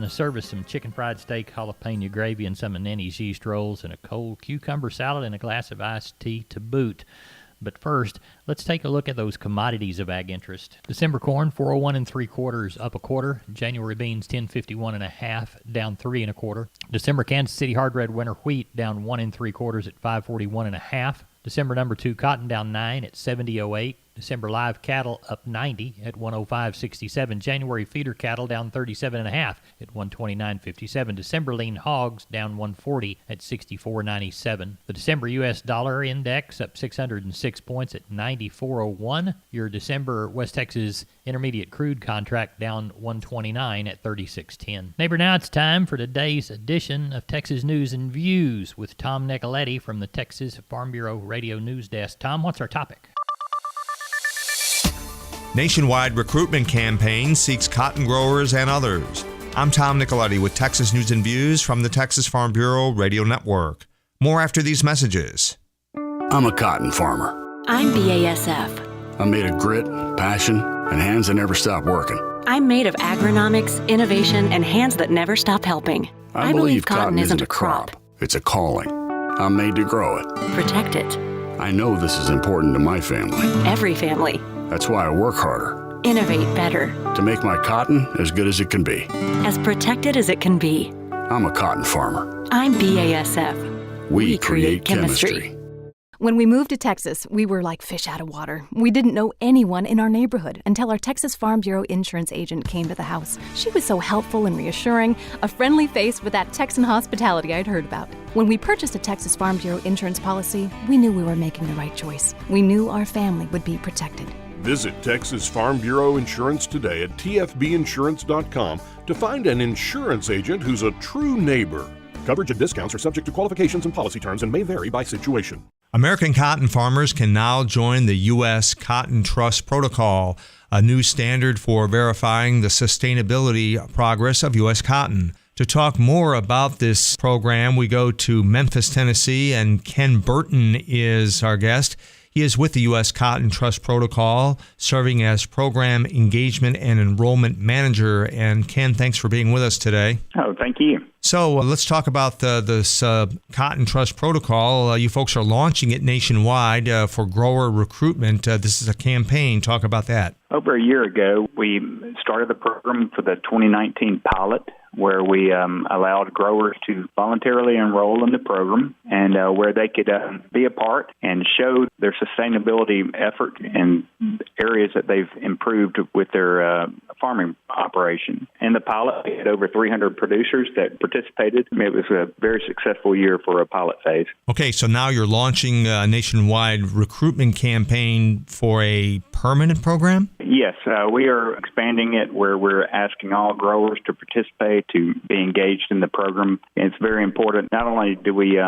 to serve us some chicken fried steak, jalapeno gravy, and some of Nanny's yeast rolls, and a cold cucumber salad, and a glass of iced tea to boot. But first, let's take a look at those commodities of ag interest. December corn, 401 3/4, up a quarter. January beans, 1051 1/2, down 3 1/4. December Kansas City hard red winter wheat, down 1 3/4 at 541 1/2. December number 2 cotton, down 9 at 70.08. December live cattle up 90 at 105.67. January feeder cattle down 37 1/2 at 129.57. December lean hogs down 140 at 64.97. The December U.S. dollar index up 606 points at 94.01. Your December West Texas intermediate crude contract down 129 at 36.10. Neighbor, now it's time for today's edition of Texas News and Views with Tom Nicoletti from the Texas Farm Bureau Radio News Desk. Tom, what's our topic? Nationwide recruitment campaign seeks cotton growers and others. I'm Tom Nicoletti with Texas News and Views from the Texas Farm Bureau Radio Network. More after these messages. I'm a cotton farmer. I'm BASF. I'm made of grit, passion, and hands that never stop working. I'm made of agronomics, innovation, and hands that never stop helping. I believe cotton isn't a crop. It's a calling. I'm made to grow it. Protect it. I know this is important to my family. Every family. That's why I work harder. Innovate better. To make my cotton as good as it can be. As protected as it can be. I'm a cotton farmer. I'm BASF. We create chemistry. When we moved to Texas, we were like fish out of water. We didn't know anyone in our neighborhood until our Texas Farm Bureau insurance agent came to the house. She was so helpful and reassuring, a friendly face with that Texan hospitality I'd heard about. When we purchased a Texas Farm Bureau insurance policy, we knew we were making the right choice. We knew our family would be protected. Visit Texas Farm Bureau Insurance today at tfbinsurance.com to find an insurance agent who's a true neighbor. Coverage and discounts are subject to qualifications and policy terms and may vary by situation. American cotton farmers can now join the U.S. Cotton Trust Protocol, a new standard for verifying the sustainability progress of U.S. cotton. To talk more about this program, we go to Memphis, Tennessee, and Ken Burton is our guest. He is with the U.S. Cotton Trust Protocol, serving as Program Engagement and Enrollment Manager. And Ken, thanks for being with us today. Oh, thank you. So let's talk about this Cotton Trust Protocol. You folks are launching it nationwide for grower recruitment. This is a campaign. Talk about that. Over a year ago, we started the program for the 2019 pilot, where we allowed growers to voluntarily enroll in the program and where they could be a part and show their sustainability effort in areas that they've improved with their farming operation. In the pilot, we had over 300 producers that participated. It was a very successful year for a pilot phase. Okay, so now you're launching a nationwide recruitment campaign for a permanent program? Yes, we are expanding it where we're asking all growers to participate, to be engaged in the program. And it's very important. Not only do we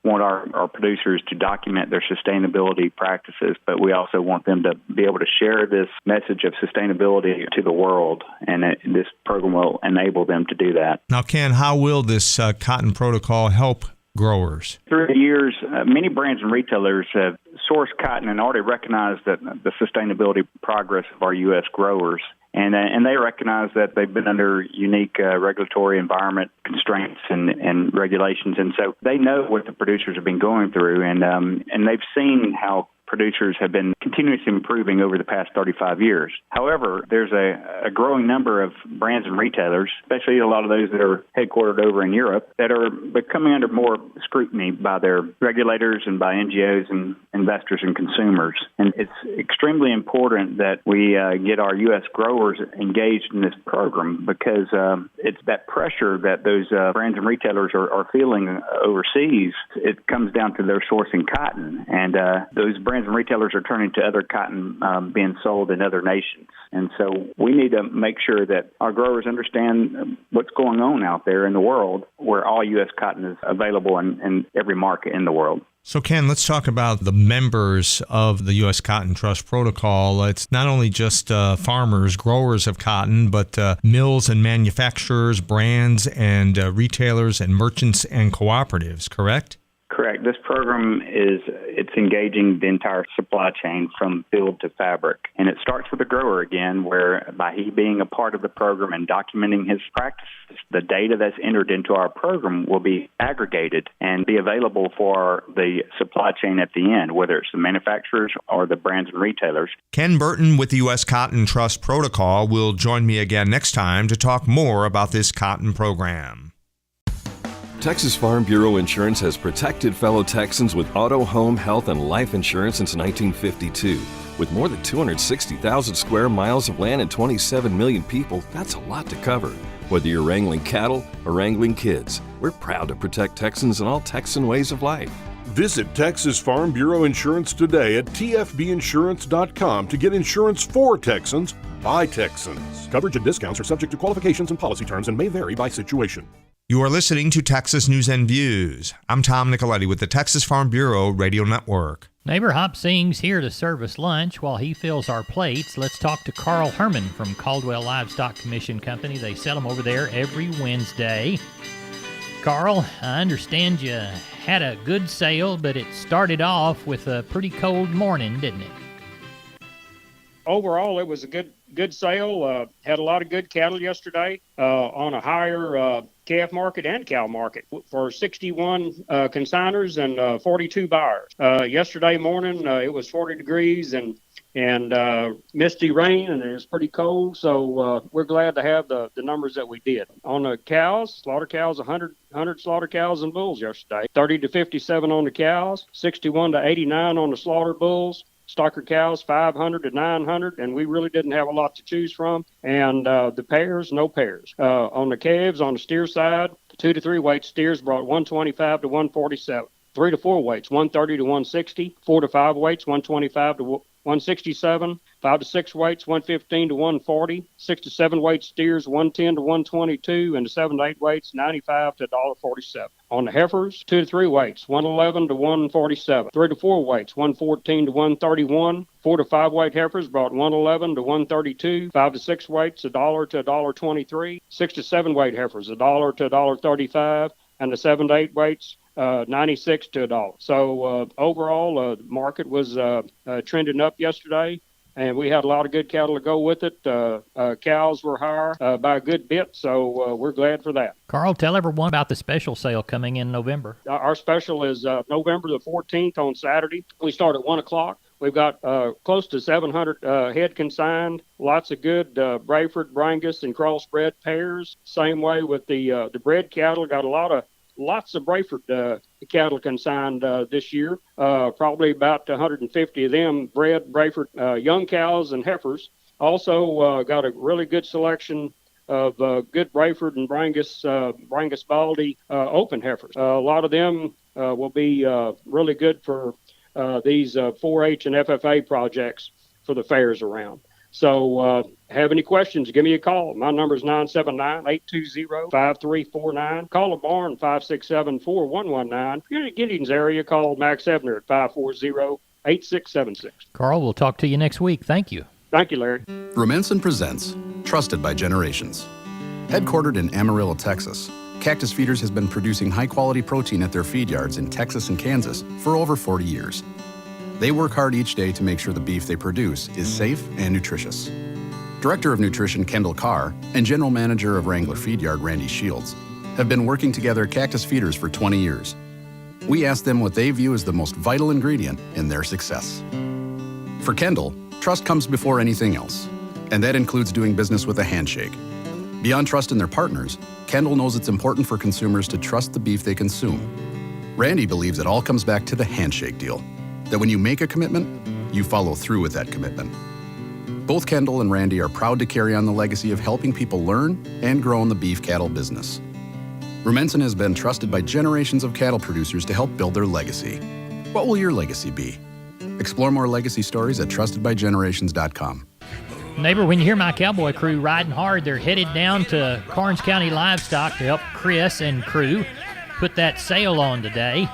want our producers to document their sustainability practices, but we also want them to be able to share this message of sustainability to the world, and this program will enable them to do that. Now, Ken, how will this cotton protocol help growers? Through the years, many brands and retailers have sourced cotton and already recognized that the sustainability progress of our U.S. growers. And they recognize that they've been under unique regulatory environment constraints and regulations. And so they know what the producers have been going through, and they've seen how producers have been continuously improving over the past 35 years. However, there's a growing number of brands and retailers, especially a lot of those that are headquartered over in Europe, that are becoming under more scrutiny by their regulators and by NGOs and investors and consumers. And it's extremely important that we get our U.S. growers engaged in this program, because it's that pressure that those brands and retailers are feeling overseas. It comes down to their sourcing cotton, and those brands and retailers are turning to other cotton being sold in other nations. And so we need to make sure that our growers understand what's going on out there in the world, where all U.S. cotton is available in every market in the world. So, Ken, let's talk about the members of the U.S. Cotton Trust Protocol. It's not only just farmers, growers of cotton, but mills and manufacturers, brands and retailers and merchants and cooperatives, correct? Correct. This program it's engaging the entire supply chain from field to fabric. And it starts with the grower again, where by he being a part of the program and documenting his practices, the data that's entered into our program will be aggregated and be available for the supply chain at the end, whether it's the manufacturers or the brands and retailers. Ken Burton with the U.S. Cotton Trust Protocol will join me again next time to talk more about this cotton program. Texas Farm Bureau Insurance has protected fellow Texans with auto, home, health, and life insurance since 1952. With more than 260,000 square miles of land and 27 million people, that's a lot to cover. Whether you're wrangling cattle or wrangling kids, we're proud to protect Texans in all Texan ways of life. Visit Texas Farm Bureau Insurance today at tfbinsurance.com to get insurance for Texans by Texans. Coverage and discounts are subject to qualifications and policy terms and may vary by situation. You are listening to Texas News and Views. I'm Tom Nicoletti with the Texas Farm Bureau Radio Network. Neighbor Hop Sing's here to serve us lunch while he fills our plates. Let's talk to Carl Herman from Caldwell Livestock Commission Company. They sell them over there every Wednesday. Carl, I understand you had a good sale, but it started off with a pretty cold morning, didn't it? Overall, it was a good sale. Had a lot of good cattle yesterday on a higher calf market and cow market for 61 consigners and 42 buyers. Yesterday morning, it was 40 degrees and misty rain, and it was pretty cold, so we're glad to have the numbers that we did. On the cows, slaughter cows, 100 slaughter cows and bulls yesterday, 30 to 57 on the cows, 61 to 89 on the slaughter bulls. Stocker cows, 500 to 900, and we really didn't have a lot to choose from. And the pairs, no pairs. On the calves, on the steer side, 2 to 3 weight steers brought 125 to 147. 3 to 4 weights, 130 to 160. 4 to 5 weights, 125 to 167. 5 to 6 weights, 115 to 140. 6 to 7 weight steers, 110 to 122. And the 7 to 8 weights, 95 to $1.47. On the heifers, 2 to 3 weights, 111 to 147. 3 to 4 weights, 114 to 131. 4 to 5 weight heifers brought 111 to 132. 5 to 6 weights, $1 to $1.23. 6 to 7 weight heifers, $1 to $1.35. And the 7 to 8 weights, 96 to $1. So overall, the market was trending up yesterday, and we had a lot of good cattle to go with it. Cows were higher by a good bit, so we're glad for that. Carl, tell everyone about the special sale coming in November. Our special is November the 14th on Saturday. We start at 1 o'clock. We've got close to 700 head consigned, lots of good Brayford, Brangus, and crossbred pairs. Same way with the bred cattle. Got lots of Brayford cattle consigned this year. Probably about 150 of them bred Brayford young cows and heifers. Also got a really good selection of good Brayford and Brangus Baldy open heifers. A lot of them will be really good for these 4-H and FFA projects for the fairs around. So have any questions, give me a call. My number is 979-820-5349. Call the barn, 567-4119. If you're in the Giddings area, call Max Ebner at 540-8676. Carl, we'll talk to you next week. Thank you. Thank you, Larry. Rumensin presents Trusted by Generations. Headquartered in Amarillo, Texas, Cactus Feeders has been producing high-quality protein at their feed yards in Texas and Kansas for over 40 years. They work hard each day to make sure the beef they produce is safe and nutritious. Director of Nutrition Kendall Carr and General Manager of Wrangler Feed Yard Randy Shields have been working together at Cactus Feeders for 20 years. We asked them what they view as the most vital ingredient in their success. For Kendall, trust comes before anything else, and that includes doing business with a handshake. Beyond trust in their partners, Kendall knows it's important for consumers to trust the beef they consume. Randy believes it all comes back to the handshake deal, that when you make a commitment, you follow through with that commitment. Both Kendall and Randy are proud to carry on the legacy of helping people learn and grow in the beef cattle business. Rumensin has been trusted by generations of cattle producers to help build their legacy. What will your legacy be? Explore more legacy stories at trustedbygenerations.com. Neighbor, when you hear my cowboy crew riding hard, they're headed down to Karnes County Livestock to help Chris and crew put that sale on today.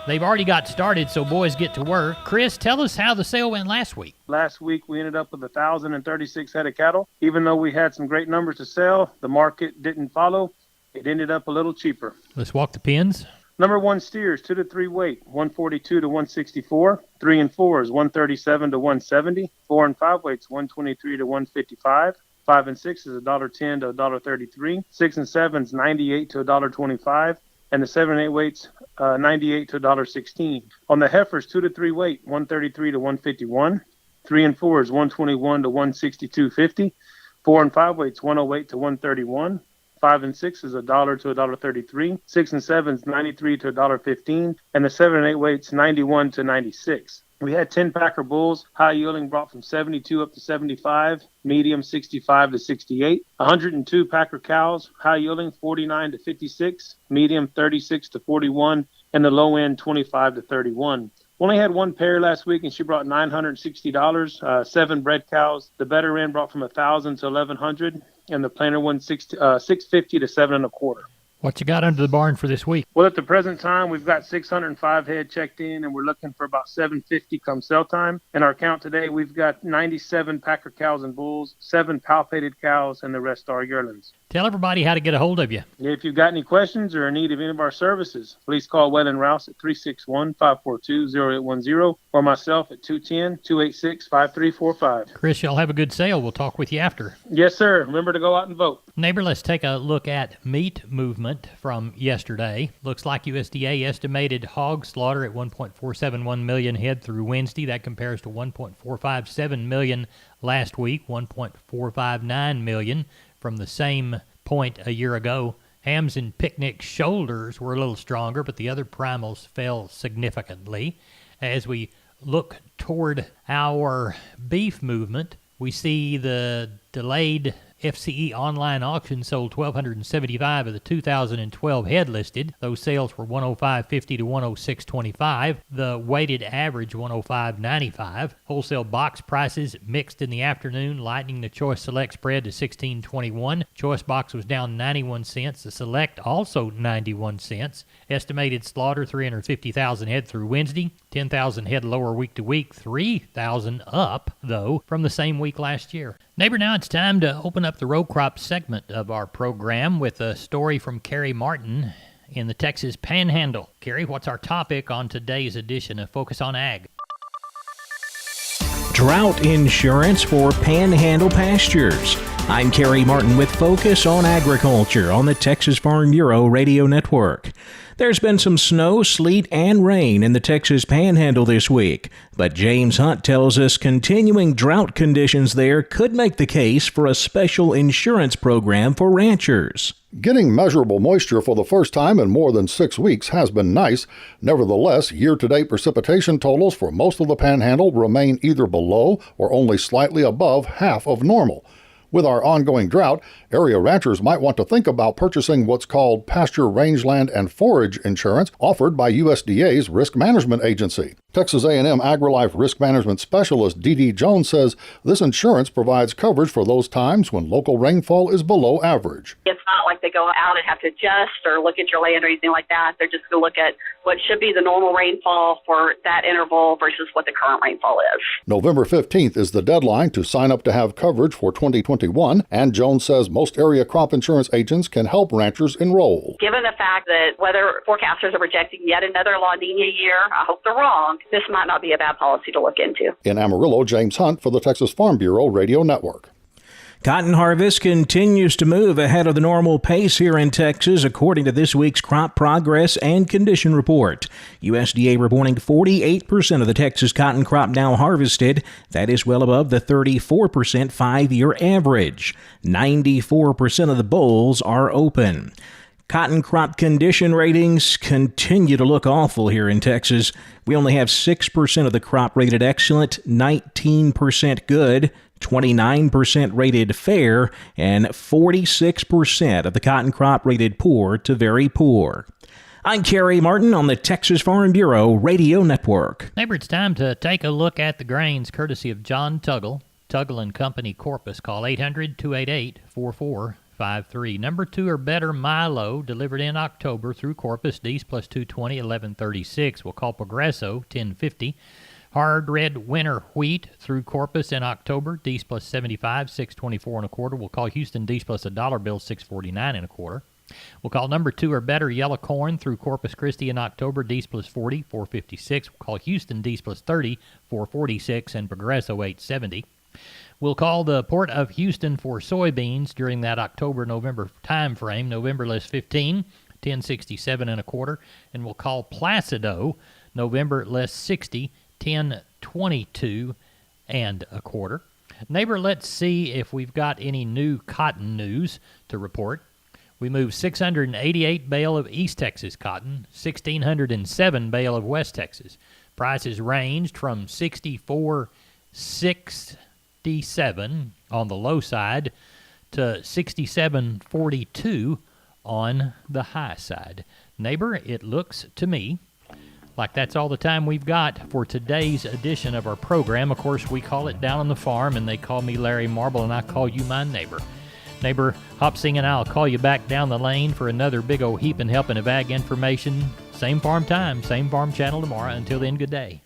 They've already got started, so boys get to work. Chris, tell us how the sale went last week. Last week, we ended up with 1,036 head of cattle. Even though we had some great numbers to sell, the market didn't follow. It ended up a little cheaper. Let's walk the pins. Number 1 steers 2 to 3 weight 142 to 164. 3 and 4 is 137 to 170. 4 and 5 weights 123 to 155. 5 and 6 is $1.10 to $1.33. 6 and 7 is 98 to $1.25. And the 7 and 8 weights 98 to $1.16. On the heifers 2 to 3 weight 133 to 151. 3 and 4 is 121 to 162.50. 4 and 5 weights 108 to 131. 5 and 6 is $1 to $1.33. 6 and 7 is 93 to $1.15. And the 7 and 8 weights 91 to 96. We had 10 Packer bulls, high yielding brought from 72 up to 75, medium 65 to 68. 102 Packer cows, high yielding 49 to 56, medium 36 to 41, and the low end 25 to 31. Only had one pair last week, and she brought $960. 7 bred cows. The better end brought from $1,000 to $1,100, and the plainer one $650 to $7.25. What you got under the barn for this week? Well, at the present time, we've got 605 head checked in, and we're looking for about 750 come sell time. In our count today, we've got 97 Packer cows and bulls, 7 palpated cows, and the rest are yearlings. Tell everybody how to get a hold of you. If you've got any questions or in need of any of our services, please call Waylon Rouse at 361-542-0810 or myself at 210-286-5345. Chris, y'all have a good sale. We'll talk with you after. Yes, sir. Remember to go out and vote. Neighbor, let's take a look at meat movement from yesterday. Looks like USDA estimated hog slaughter at 1.471 million head through Wednesday. That compares to 1.457 million last week, 1.459 million from the same point a year ago. Hams and picnic shoulders were a little stronger, but the other primals fell significantly. As we look toward our beef movement, we see the delayed FCE online auction sold 1,275 of the 2012 head listed. Those sales were 105.50 to 106.25. The weighted average 105.95. Wholesale box prices mixed in the afternoon, lightening the Choice Select spread to 16.21. Choice box was down 91 cents. The Select also 91 cents. Estimated slaughter 350,000 head through Wednesday. 10,000 head lower week to week. 3,000 up, though, from the same week last year. Neighbor, now it's time to open up the row crop segment of our program with a story from Carrie Martin in the Texas Panhandle. Carrie, what's our topic on today's edition of Focus on Ag? Drought insurance for Panhandle pastures. I'm Carrie Martin with Focus on Agriculture on the Texas Farm Bureau Radio Network. There's been some snow, sleet, and rain in the Texas Panhandle this week, but James Hunt tells us continuing drought conditions there could make the case for a special insurance program for ranchers. Getting measurable moisture for the first time in more than 6 weeks has been nice. Nevertheless, year-to-date precipitation totals for most of the Panhandle remain either below or only slightly above half of normal. With our ongoing drought, area ranchers might want to think about purchasing what's called pasture, rangeland, and forage insurance offered by USDA's Risk Management Agency. Texas A&M AgriLife Risk Management Specialist D.D. Jones says this insurance provides coverage for those times when local rainfall is below average. It's not like they go out and have to adjust or look at your land or anything like that. They're just going to look at what should be the normal rainfall for that interval versus what the current rainfall is. November 15th is the deadline to sign up to have coverage for 2021, and Jones says most area crop insurance agents can help ranchers enroll. Given the fact that weather forecasters are projecting yet another La Nina year, I hope they're wrong, this might not be a bad policy to look into. In Amarillo, James Hunt for the Texas Farm Bureau Radio Network. Cotton harvest continues to move ahead of the normal pace here in Texas, according to this week's crop progress and condition report. USDA reporting 48% of the Texas cotton crop now harvested. That is well above the 34% 5-year average. 94% of the bolls are open. Cotton crop condition ratings continue to look awful here in Texas. We only have 6% of the crop rated excellent, 19% good, 29% rated fair, and 46% of the cotton crop rated poor to very poor. I'm Carrie Martin on the Texas Farm Bureau Radio Network. Neighbor, it's time to take a look at the grains courtesy of John Tuggle, Tuggle & Company, Corpus. Call 800-288-4453. Number 2 or better Milo, delivered in October through Corpus, D's plus 220, 1136. We'll call Progresso, 1050. Hard red winter wheat through Corpus in October, D's plus 75, 624 and a quarter. We'll call Houston D's plus $1 bill, 649 and a quarter. We'll call number 2 or better yellow corn through Corpus Christi in October, D's plus 40, 456. We'll call Houston D's plus 30, 446, and Progresso 870. We'll call the Port of Houston for soybeans during that October-November time frame. November less 15, 1067 and a quarter. And we'll call Placido, November less 60, 1022 and a quarter. Neighbor, let's see if we've got any new cotton news to report. We moved 688 bale of East Texas cotton, 1,607 bale of West Texas. Prices ranged from $64.67 on the low side to $67.42 on the high side. Neighbor, it looks to me like that's all the time we've got for today's edition of our program. Of course, we call it Down on the Farm, and they call me Larry Marble, and I call you my neighbor. Neighbor Hopsing, and I'll call you back down the lane for another big old heaping helping of ag information. Same farm time, same farm channel tomorrow. Until then, good day.